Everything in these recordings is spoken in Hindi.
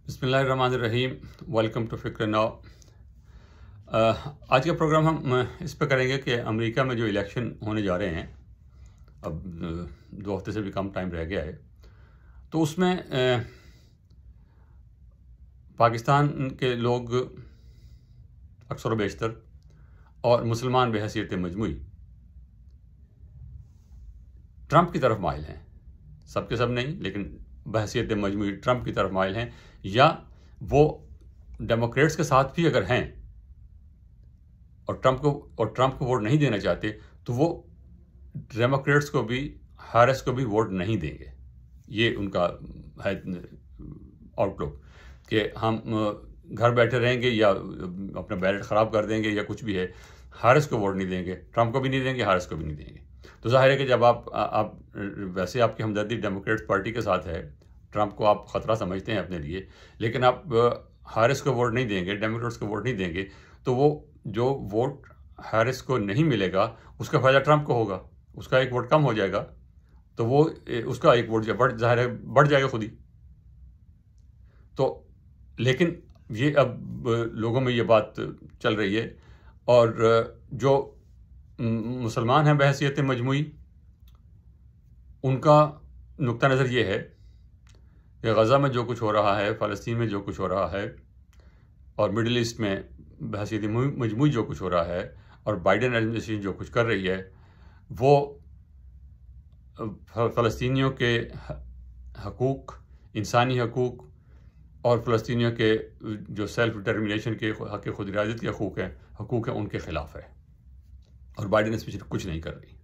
बिस्मिल्लाहिर्रहमानिर्रहीम। वेलकम टू फ़िक्र नाउ। आज का प्रोग्राम हम इस पर करेंगे कि अमेरिका में जो इलेक्शन होने जा रहे हैं, अब 2 हफ्ते से भी कम टाइम रह गया है, तो उसमें पाकिस्तान के लोग अक्सर व बेशतर और मुसलमान बहैसियत मजमूई ट्रंप की तरफ माइल हैं। सब के सब नहीं, लेकिन बहैसियत मजमूई ट्रंप की तरफ माइल हैं, या वो डेमोक्रेट्स के साथ भी अगर हैं और ट्रंप को वोट नहीं देना चाहते, तो वो डेमोक्रेट्स को भी, हैरिस को भी वोट नहीं देंगे। ये उनका है आउटलुक कि हम घर बैठे रहेंगे या अपना बैलेट ख़राब कर देंगे या कुछ भी है, हैरिस को वोट नहीं देंगे, ट्रंप को भी नहीं देंगे, हैरिस को भी नहीं देंगे। तो जाहिर है कि जब आप वैसे आपकी हमदर्दी डेमोक्रेट्स पार्टी के साथ है, ट्रंप को आप ख़तरा समझते हैं अपने लिए, लेकिन आप हैरिस को वोट नहीं देंगे, डेमोक्रेट्स को वोट नहीं देंगे, तो वो जो वोट हैरिस को नहीं मिलेगा उसका फ़ायदा ट्रंप को होगा, उसका एक वोट कम हो जाएगा, तो वो उसका एक वोट जाहिर है बढ़ जाएगा खुद ही। तो लेकिन ये अब लोगों में ये बात चल रही है, और जो मुसलमान हैं बहैसियत मजमूई, उनका नुक्ता नज़र ये है कि गज़ा में जो कुछ हो रहा है, फ़लस्तीन में जो कुछ हो रहा है, और मिडिल ईस्ट में बहैसियत मजमूई जो कुछ हो रहा है, और बाइडेन एडमिनिस्ट्रेशन जो कुछ कर रही है, वो फ़लस्तीनियों के हकूक़, इंसानी हकूक़ और फ़लस्तीनियों के जो सेल्फ डिटर्मिनेशन के हक़ खुद इरादत के हकूक़ हैं उनके ख़िलाफ़ है, और बाइडेन एडमिनिस्ट्रेशन कुछ नहीं कर रही।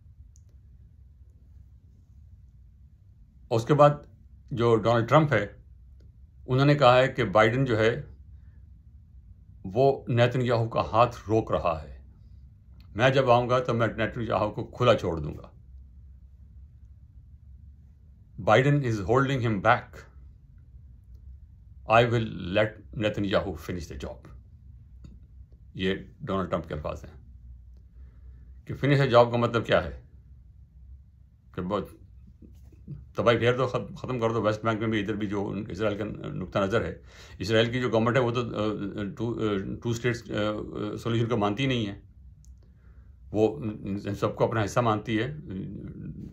और उसके बाद जो डोनाल्ड ट्रंप है, उन्होंने कहा है कि बाइडेन जो है वो नेतन्याहू का हाथ रोक रहा है, मैं जब आऊँगा तो मैं नेतन्याहू को खुला छोड़ दूँगा। Biden is holding him back, I will let Netanyahu finish the job. ये डोनाल्ड ट्रंप के अल्फाज हैं कि फिनिश द जॉब का मतलब क्या है कि बहुत तबाही फेर दो, ख़त्म कर दो। वेस्ट बैंक में भी, इधर भी जो इसराइल का नुक्ता नज़र है, इसराइल की जो गवर्नमेंट है वो तो टू स्टेट्स सोल्यूशन को मानती नहीं है, वो सबको अपना हिस्सा मानती है।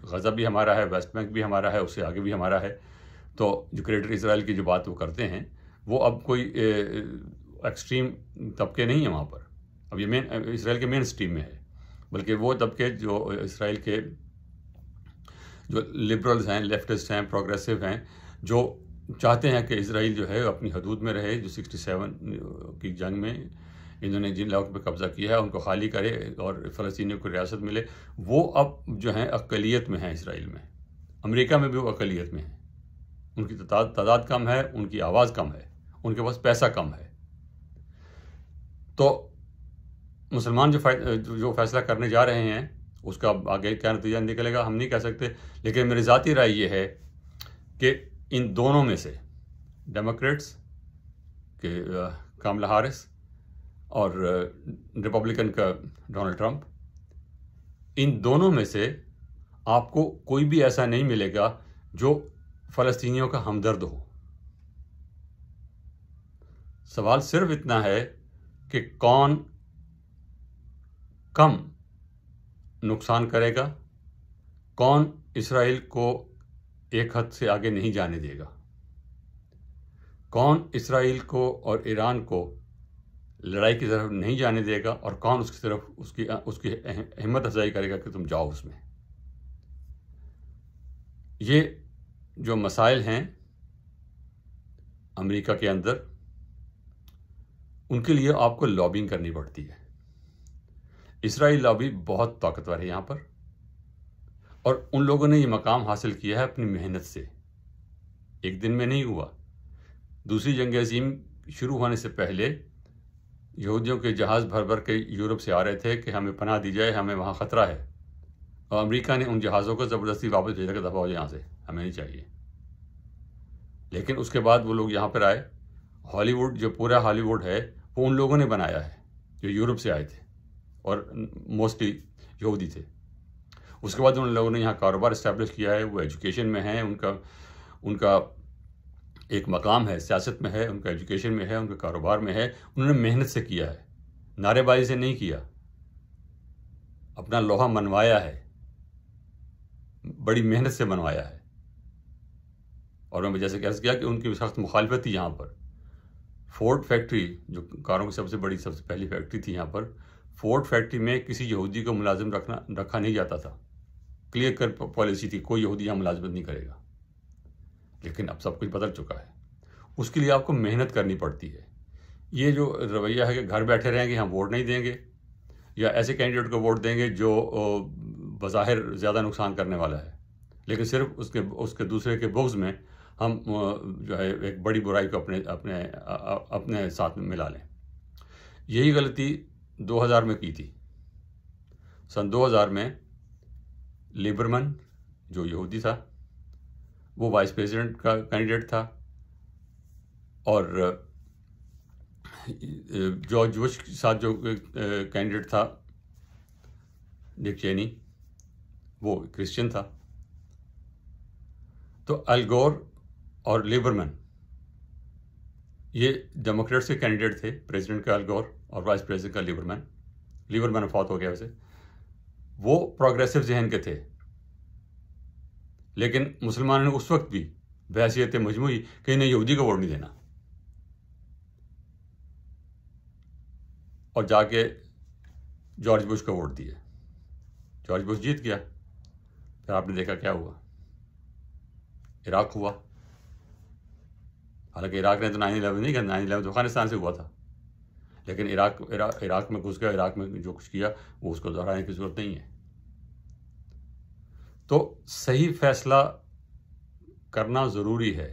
गज़ा भी हमारा है, वेस्ट बैंक भी हमारा है, उससे आगे भी हमारा है। तो जो ग्रेटर इसराइल की जो बात वो करते हैं, वो अब कोई एक्सट्रीम तबके नहीं है वहाँ पर। अब ये इसराइल के मेन स्ट्रीम में है, बल्कि वो तबके जो इसराइल के जो लिबरल्स हैं, लेफ्टिस्ट हैं, प्रोग्रेसिव हैं, जो चाहते हैं कि इसराइल जो है अपनी हदूद में रहे, जो 67 की जंग में इन्होंने जिन इलाकों पर कब्ज़ा किया है उनको खाली करे और फ़लस्तीनियों को रियासत मिले, वो अब जो हैं अक़लियत में हैं इसराइल में। अमेरिका में भी वो अक़लियत में हैं, उनकी तादाद कम है, उनकी आवाज़ कम है, उनके पास पैसा कम है। तो मुसलमान जो फ़ैसला करने जा रहे हैं, उसका आगे क्या नतीजा निकलेगा हम नहीं कह सकते, लेकिन मेरी ज़ाती राय ये है कि इन दोनों में से, डेमोक्रेट्स के कामला हैरिस और रिपब्लिकन का डोनाल्ड ट्रंप, इन दोनों में से आपको कोई भी ऐसा नहीं मिलेगा जो फ़लस्तीनियों का हमदर्द हो। सवाल सिर्फ इतना है कि कौन कम नुकसान करेगा, कौन इसराइल को एक हद से आगे नहीं जाने देगा, कौन इसराइल को और ईरान को लड़ाई की तरफ नहीं जाने देगा, और कौन उसकी तरफ उसकी हिम्मत अफजाई करेगा कि तुम जाओ उसमें। ये जो मसाइल हैं अमेरिका के अंदर, उनके लिए आपको लॉबिंग करनी पड़ती है। इसराइल लॉबी बहुत ताकतवर है यहाँ पर, और उन लोगों ने ये मकाम हासिल किया है अपनी मेहनत से, एक दिन में नहीं हुआ। दूसरी जंग अज़ीम शुरू होने से पहले यहूदियों के जहाज़ भर भर के यूरोप से आ रहे थे कि हमें पनाह दी जाए, हमें वहाँ ख़तरा है, और अमेरिका ने उन जहाज़ों को ज़बरदस्ती वापस भेजा कि दफ़ा हो यहाँ से, हमें नहीं चाहिए। लेकिन उसके बाद वो लोग यहाँ पर आए। हॉलीवुड, जो पूरा हॉलीवुड है, वो उन लोगों ने बनाया है जो यूरोप से आए थे और मोस्टली यहूदी थे। उसके बाद उन लोगों ने यहाँ कारोबार इस्टेब्लिश किया है, वो एजुकेशन में हैं, उनका एक मकाम है, सियासत में है, उनका एजुकेशन में है, उनके कारोबार में है, उन्होंने मेहनत से किया है, नारेबाजी से नहीं किया, अपना लोहा मनवाया है, बड़ी मेहनत से बनवाया है। और मैं जैसे कह किया कि उनकी सख्त मुखालिफत थी यहाँ पर। फोर्ड फैक्ट्री, जो कारों की सबसे पहली फैक्ट्री थी यहाँ पर, फोर्ड फैक्ट्री में किसी यहूदी को मुलाजिम रखा नहीं जाता था। क्लियर कट पॉलिसी थी, कोई यहूदी यहाँ मुलाजिमत नहीं करेगा। लेकिन अब सब कुछ बदल चुका है। उसके लिए आपको मेहनत करनी पड़ती है। ये जो रवैया है कि घर बैठे रहेंगे, हम वोट नहीं देंगे, या ऐसे कैंडिडेट को वोट देंगे जो बज़ाहिर ज़्यादा नुकसान करने वाला है, लेकिन सिर्फ उसके दूसरे के बुग़्ज़ में हम जो है एक बड़ी बुराई को अपने साथ में मिला लें। यही गलती 2000 में की थी। सन 2000 में लिबरमन, जो यहूदी था, वो वाइस प्रेसिडेंट का कैंडिडेट था, और जॉर्ज बुश के साथ जो कैंडिडेट था डिक चेनी, वो क्रिश्चियन था। तो अल गोर और लिबरमन, ये डेमोक्रेट्स के कैंडिडेट थे, प्रेसिडेंट का अल गोर और वाइस प्रेसिडेंट का लिबरमन फौत हो गया वैसे। वो प्रोग्रेसिव जहन के थे, लेकिन मुसलमानों ने उस वक्त भी बहसियत मजमूई कि इन्हें यहूदी को वोट नहीं देना, और जाके जॉर्ज बुश को वोट दिए। जॉर्ज बुश जीत गया। फिर आपने देखा क्या हुआ, इराक हुआ। हालांकि इराक ने तो 9/11 नहीं किया, 9/11 तो अफगानिस्तान से हुआ था, लेकिन इराक में घुस गया। इराक में जो कुछ किया वो उसको दोहराने की जरूरत नहीं है। तो सही फैसला करना ज़रूरी है।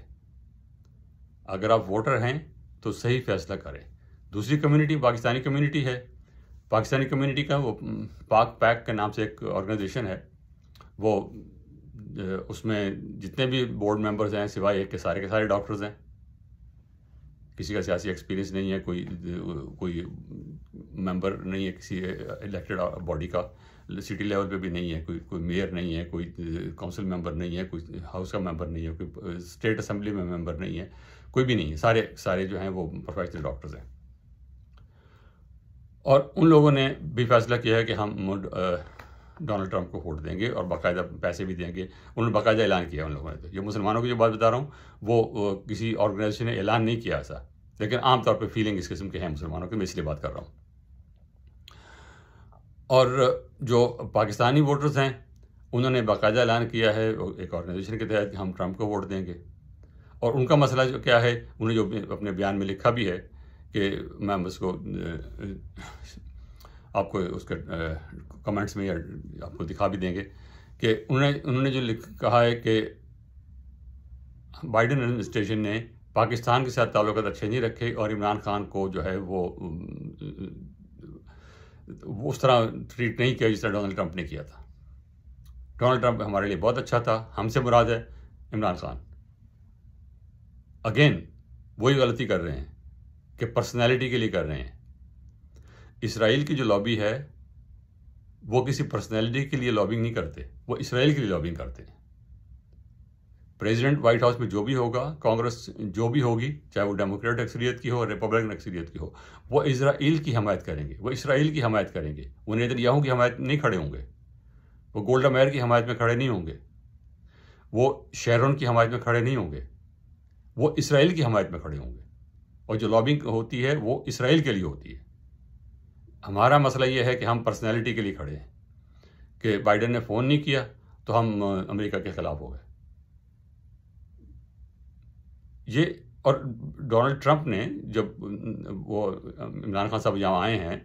अगर आप वोटर हैं तो सही फैसला करें। दूसरी कम्युनिटी पाकिस्तानी कम्युनिटी है। पाकिस्तानी कम्युनिटी का वो पाक पैक के नाम से एक ऑर्गेनाइजेशन है। वो उसमें जितने भी बोर्ड मेंबर्स हैं सिवाय एक के सारे डॉक्टर्स हैं। किसी का सियासी एक्सपीरियंस नहीं है, कोई मेंबर नहीं है किसी इलेक्टेड बॉडी का, सिटी लेवल पे भी नहीं है, कोई मेयर नहीं है, कोई काउंसिल मेंबर नहीं है, कोई हाउस का मेंबर नहीं है, कोई स्टेट असेंबली में मेंबर नहीं है, कोई भी नहीं है। सारे जो हैं वो प्रोफेशनल डॉक्टर्स हैं। और उन लोगों ने भी फैसला किया है कि हम डोनाल्ड ट्रंप को वोट देंगे और बाकायदा पैसे भी देंगे। उन्होंने बाकायदा ऐलान किया उन लोगों ने। तो ये मुसलमानों की जो बात बता रहा हूँ वो किसी ऑर्गेनाइजेशन ने ऐलान नहीं किया ऐसा, लेकिन आमतौर पे फीलिंग इस किस्म के हैं मुसलमानों की। मैं इसलिए बात कर रहा हूँ। और जो पाकिस्तानी वोटर्स हैं उन्होंने बाकायदा ऐलान किया है एक ऑर्गेनाइजेशन के तहत कि हम ट्रंप को वोट देंगे। और उनका मसला जो क्या है, उन्हें जो अपने बयान में लिखा भी है कि मैं उसको आपको उसके कमेंट्स में या आपको दिखा भी देंगे कि उन्होंने जो कहा है कि बाइडेन एडमिनिस्ट्रेशन ने पाकिस्तान के साथ ताल्लुकात अच्छे नहीं रखे और इमरान खान को जो है वो उस तरह ट्रीट नहीं किया जिस तरह डोनाल्ड ट्रंप ने किया था। डोनाल्ड ट्रंप हमारे लिए बहुत अच्छा था, हमसे मुराद है इमरान खान। अगेन वही गलती कर रहे हैं कि पर्सनैलिटी के लिए कर रहे हैं। इसराइल की जो लॉबी है वो किसी पर्सनैलिटी के लिए लॉबिंग नहीं करते, वो इसराइल के लिए लॉबिंग करते हैं। प्रेसिडेंट व्हाइट हाउस में जो भी होगा, कांग्रेस जो भी होगी, चाहे वो डेमोक्रेट अक्सरियत की हो, रिपब्लिकन अक्सरियत की हो, वो इसराइल की हमायत करेंगे, वो इसराइल की हमायत करेंगे। वो नेतन्याहू की हमायत नहीं खड़े होंगे, वो गोल्डा मेयर की हमायत में खड़े नहीं होंगे, वो शेरॉन की हमायत में खड़े नहीं होंगे, वो इसराइल की हमायत में खड़े होंगे। और जो लॉबिंग होती है वो इसराइल के लिए होती है। हमारा मसला ये है कि हम पर्सनैलिटी के लिए खड़े हैं कि बाइडेन ने फ़ोन नहीं किया तो हम अमेरिका के ख़िलाफ़ हो गए। ये और डोनाल्ड ट्रंप ने जब वो इमरान खान साहब यहाँ आए हैं,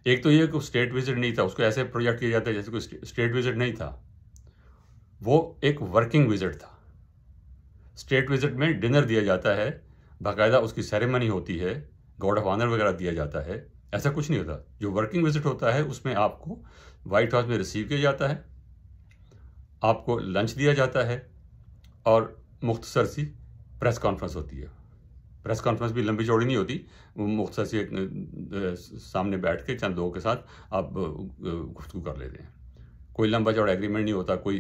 एक तो ये कि स्टेट विजिट नहीं था, उसको ऐसे प्रोजेक्ट किया जाता है जैसे कोई स्टेट विजिट नहीं था, वो एक वर्किंग विजिट था। स्टेट विजिट में डिनर दिया जाता है, बाकायदा उसकी सेरेमनी होती है, गार्ड ऑफ ऑनर वगैरह दिया जाता है। ऐसा कुछ नहीं होता। जो वर्किंग विजिट होता है उसमें आपको वाइट हाउस में रिसीव किया जाता है, आपको लंच दिया जाता है और मुख्तसर सी प्रेस कॉन्फ्रेंस होती है। प्रेस कॉन्फ्रेंस भी लंबी चौड़ी नहीं होती, वो मुख्तसर सी सामने बैठ के चंद लोगों के साथ आप गुफ्तगू कर लेते हैं। कोई लंबा चौड़ा एग्रीमेंट नहीं होता, कोई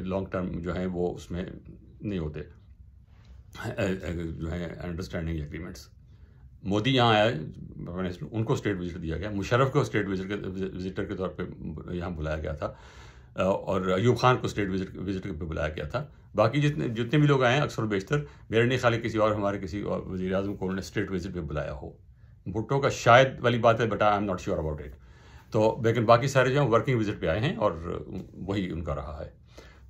लॉन्ग टर्म जो है वो उसमें नहीं होते। जो है अंडरस्टैंडिंग एग्रीमेंट्स। मोदी यहाँ आया, उनको स्टेट विजिट दिया गया, मुशर्रफ को स्टेट विजिटर के तौर पे यहाँ बुलाया गया था, और अयूब खान को स्टेट विजिट पे बुलाया गया था। बाकी जितने भी लोग आए हैं अक्सर बेशतर, मेरे नहीं ख्याल किसी और हमारे किसी और वज़ीर आज़म को उन्होंने स्टेट विजिट पे बुलाया हो। भुट्टो का शायद वाली बात है, but I am not sure about it. तो लेकिन बाकी सारे जो वर्किंग विजिट पे आए हैं और वही उनका रहा है।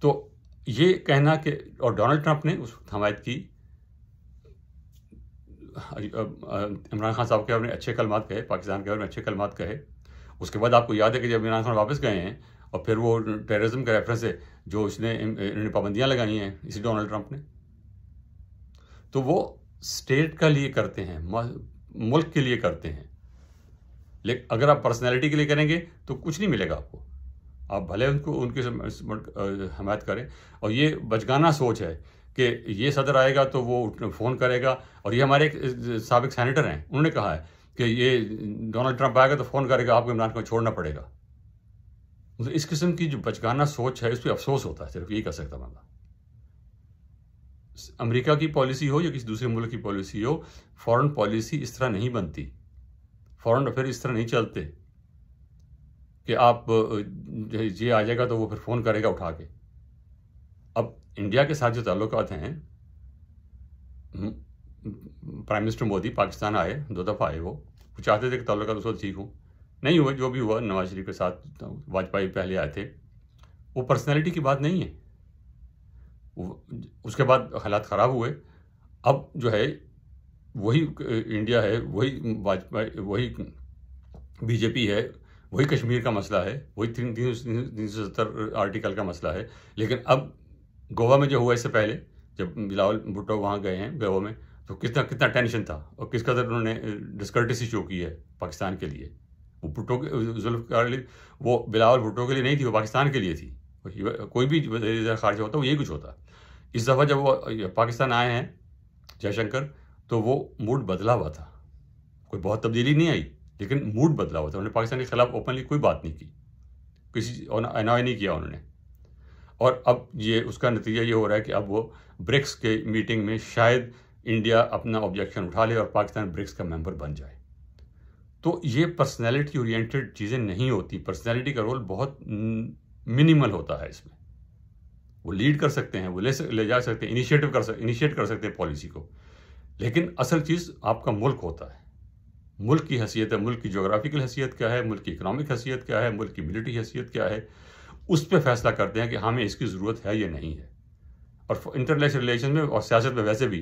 तो ये कहना कि, और डोनाल्ड ट्रंप ने उस हमायत की, इमरान खान साहब के अपने अच्छे कलमात कहे, पाकिस्तान के अपने अच्छे कलमात कहे। उसके बाद आपको याद है कि जब इमरान खान वापस गए हैं और फिर वो टेररिज्म के रेफरेंस से जो इन्होंने पाबंदियां लगाई हैं इसी डोनाल्ड ट्रंप ने, तो वो स्टेट का लिए करते हैं, मुल्क के लिए करते हैं। लेकिन अगर आप पर्सनैलिटी के लिए करेंगे तो कुछ नहीं मिलेगा आपको। आप भले उनकी हमायत करें, और ये बचगाना सोच है कि ये सदर आएगा तो वो फ़ोन करेगा। और ये हमारे एक साबिक सेनेटर हैं, उन्होंने कहा है कि ये डोनाल्ड ट्रंप आएगा तो फ़ोन करेगा, आपको इमरान को छोड़ना पड़ेगा। मतलब इस किस्म की जो बचगाना सोच है, इस पर अफसोस होता है, सिर्फ यही कर सकता बंदा। अमेरिका की पॉलिसी हो या किसी दूसरे मुल्क की पॉलिसी हो, फॉरेन पॉलिसी इस तरह नहीं बनती, फॉरेन अफेयर इस तरह नहीं चलते कि आप ये आ जाएगा तो वो फिर फ़ोन करेगा उठा के। अब इंडिया के साथ जो ताल्लुकात हैं, प्राइम मिनिस्टर मोदी पाकिस्तान आए, 2 दफ़ा आए, वो चाहते थे कि ताल्लुकात उस वक्त ठीक हो, नहीं हुए। जो भी हुआ, नवाज शरीफ के साथ वाजपेयी पहले आए थे, वो पर्सनैलिटी की बात नहीं है। उसके बाद हालात ख़राब हुए। अब जो है वही इंडिया है, वही वाजपेयी, वही बीजेपी है, वही कश्मीर का मसला है, वही 370 आर्टिकल का मसला है। लेकिन अब गोवा में जो हुआ, इससे पहले जब बिलावल भुट्टो वहाँ गए हैं गोवा में, तो कितना टेंशन था और किस कदर उन्होंने डिस्कर्टेसी शो की है पाकिस्तान के लिए। वो भुट्टो के जुल्फ़िकार, वो बिलावल भुट्टो के लिए नहीं थी, वो पाकिस्तान के लिए थी। कोई भी खारिज होता वो यही कुछ होता। इस दफ़ा जब वो पाकिस्तान आए हैं जयशंकर, तो वो मूड बदला हुआ था। कोई बहुत तब्दीली नहीं आई, लेकिन मूड बदला हुआ था। उन्होंने पाकिस्तान के खिलाफ ओपनली कोई बात नहीं की, किसी अनॉय नहीं किया उन्होंने। और अब ये उसका नतीजा ये हो रहा है कि अब वो ब्रिक्स के मीटिंग में शायद इंडिया अपना ऑब्जेक्शन उठा ले और पाकिस्तान ब्रिक्स का मेंबर बन जाए। तो ये पर्सनैलिटी ओरिएंटेड चीज़ें नहीं होती। पर्सनैलिटी का रोल बहुत मिनिमल होता है इसमें। वो लीड कर सकते हैं, वो ले जा सकते हैं, इनिशिएट कर सकते हैं पॉलिसी को, लेकिन असल चीज़ आपका मुल्क होता है। मुल्क की हैसियत है, मुल्क की जोग्राफिकल हैसियत क्या है, मुल्क की इकनॉमिक हैसियत क्या है, मुल्क की मिलिट्री हैसियत क्या है, उस पर फैसला करते हैं कि हमें इसकी ज़रूरत है या नहीं है। और इंटरनेशनल रिलेशन में और सियासत में वैसे भी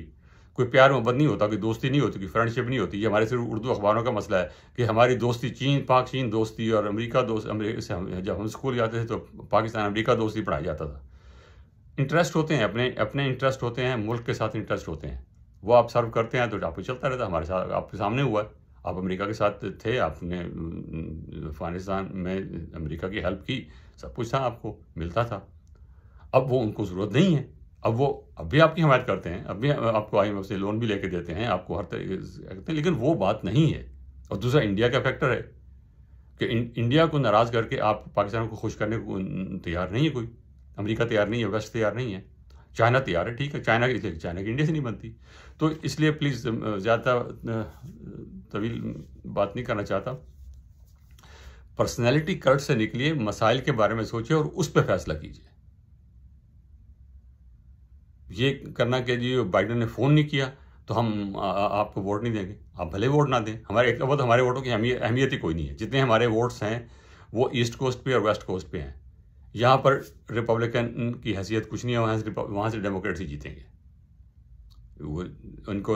कोई प्यार मोहब्बत नहीं होता, कोई दोस्ती नहीं होती, कोई फ्रेंडशिप नहीं होती। ये हमारे सिर्फ उर्दू अखबारों का मसला है कि हमारी दोस्ती पाक चीन दोस्ती और अमेरिका दोस्त। जब हम स्कूल जाते थे तो पाकिस्तान अमेरिका दोस्ती पढ़ाया जाता था। इंटरेस्ट होते हैं, अपने इंटरेस्ट होते हैं, मुल्क के साथ इंटरेस्ट होते हैं, वो आप सर्व करते हैं तो आपको चलता रहता है। हमारे साथ आपके सामने हुआ है, आप अमेरिका के साथ थे, आपने अफगानिस्तान में अमेरिका की हेल्प की, सब कुछ था, आपको मिलता था। अब वो उनको ज़रूरत नहीं है, अब वो अब भी आपकी हमायत करते हैं, अब भी आपको IMF से लोन भी लेके देते हैं, आपको हर तरीके से करते हैं, लेकिन वो बात नहीं है। और दूसरा इंडिया का फैक्टर है कि इंडिया को नाराज़ करके आप पाकिस्तान को खुश करने को तैयार नहीं है कोई। अमेरिका तैयार नहीं है, वेस्ट तैयार नहीं है, चाइना तैयार है, ठीक है, चाइना की इंडिया से नहीं बनती। तो इसलिए प्लीज़ ज़्यादा तवील बात नहीं करना चाहता। पर्सनैलिटी कर्ट से निकलिए, मसाइल के बारे में सोचिए और उस पर फैसला कीजिए। ये करना कि जी बाइडेन ने फ़ोन नहीं किया तो हम आपको वोट नहीं देंगे, आप भले वोट ना दें, हमारे वोटों की अहमियत ही कोई नहीं है। जितने हमारे वोट्स हैं वो ईस्ट कोस्ट पे और वेस्ट कोस्ट पे हैं। यहाँ पर रिपब्लिकन की हैसियत कुछ नहीं है, वहाँ से डेमोक्रेट्स ही जीतेंगे। उनको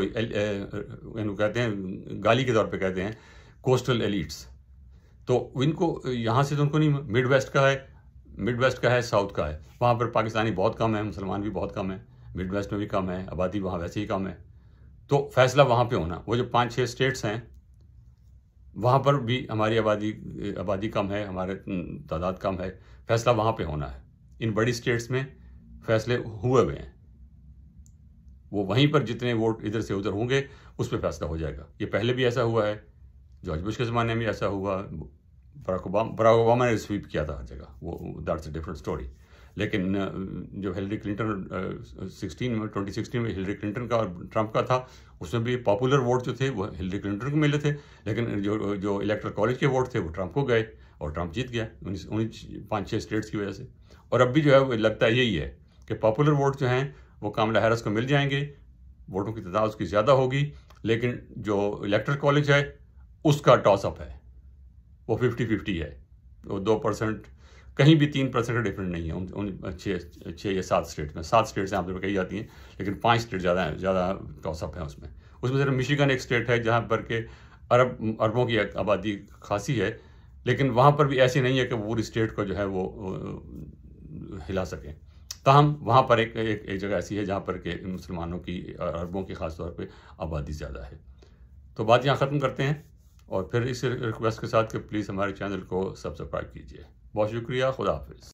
कहते हैं, गाली के तौर पे कहते हैं कोस्टल एलिट्स। तो इनको यहाँ से तो उनको नहीं, मिड वेस्ट का है, साउथ का है, वहाँ पर पाकिस्तानी बहुत कम है, मुसलमान भी बहुत कम है, मिड वेस्ट में भी कम है, आबादी वहाँ वैसे ही कम है। तो फैसला वहाँ पे होना, वो जो 5-6 स्टेट्स हैं वहाँ पर भी हमारी आबादी कम है, हमारे तादाद कम है, फैसला वहाँ पे होना है। इन बड़ी स्टेट्स में फैसले हुए हैं, वो वहीं पर जितने वोट इधर से उधर होंगे उस पर फैसला हो जाएगा। ये पहले भी ऐसा हुआ है, जॉर्ज बुश के ज़माने में ऐसा हुआ, बराक ओबामा ने स्वीप किया था हर जगह, वो दैट्स अ डिफरेंट स्टोरी। लेकिन जो हिलरी क्लिंटन 2016 में हिलरी क्लिंटन का और ट्रंप का था, उसमें भी पॉपुलर वोट जो थे वो हिलरी क्लिंटन को मिले थे, लेकिन जो इलेक्टोरल कॉलेज के वोट थे वो ट्रंप को गए और ट्रंप जीत गया उन्हीं 5-6 स्टेट्स की वजह से। और अब भी जो है वो लगता है यही है कि पॉपुलर वोट जो हैं वो कामला हैरिस को मिल जाएंगे, वोटों की तादाद उसकी ज़्यादा होगी, लेकिन जो इलेक्टोरल कॉलेज है उसका टॉसअप है, वो 50-50 है, वो 2%, कहीं भी 3% का डिफरेंट नहीं है उन 6 या 7 स्टेट में। 7 स्टेट से आमतौर पर कही जाती हैं, लेकिन 5 स्टेट ज़्यादा टॉसअप है उसमें सिर्फ मिशिगन एक स्टेट है जहाँ पर के अरबों की आबादी खासी है, लेकिन वहाँ पर भी ऐसी नहीं है कि पूरी स्टेट को जो है वो हिला सकें। ताहम वहाँ पर एक जगह ऐसी है जहाँ पर के मुसलमानों की, अरबों की ख़ास तौर पे आबादी ज़्यादा है। तो बात यहाँ ख़त्म करते हैं और फिर इस रिक्वेस्ट के साथ कि प्लीज़ हमारे चैनल को सब्सक्राइब कीजिए। बहुत शुक्रिया, खुदा हाफिज़।